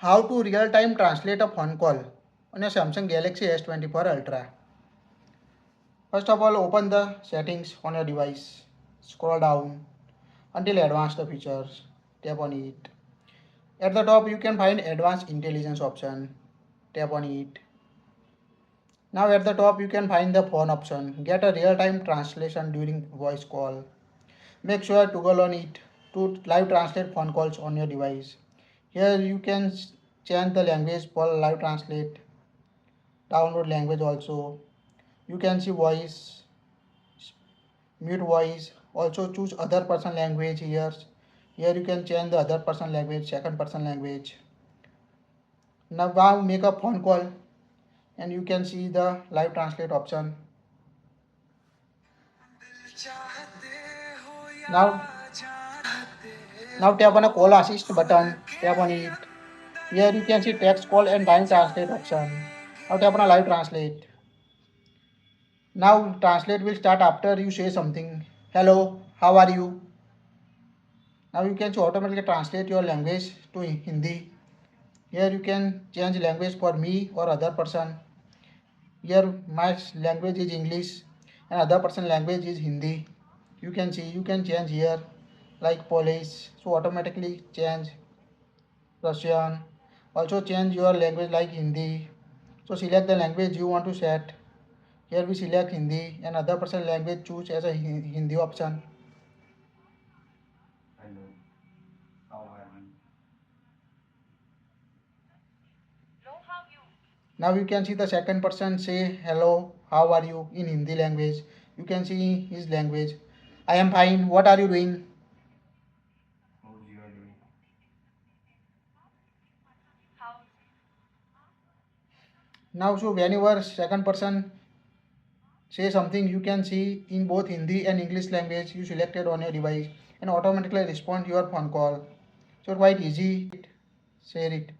How to real-time translate a phone call on your Samsung Galaxy S24 Ultra. First of all, open the settings on your device. Scroll down until advanced features. Tap on it. At the top, you can find advanced intelligence option. Tap on it. Now at the top, you can find the phone option. Get a real-time translation during voice call. Make sure to toggle on it to live translate phone calls on your device. Here you can change the language for live translate. Download language also. You can see voice, mute voice. Also choose other person language here. Here you can change the other person language, second person language. Now make a phone call and you can see the live translate option. Now, now tap on a call assist button. Tap on it. Here you can see text call and time translate option. Now tap on a live translate. Now translate will start after you say something. Hello, how are you? Now you can automatically translate your language to Hindi. Here you can change language for me or other person. Here my language is English and other person language is Hindi. You can see you can change here like Polish. So automatically change Russian. Also change your language like Hindi. So select the language you want to set. Here we select Hindi and other person language choose as a Hindi option. Now you can see the second person say hello, how are you in Hindi language. You can see his language. I am fine. What are you doing? Now so whenever second person say something you can see in both Hindi and English language you selected on your device and automatically respond to your phone call. So quite easy. Share it.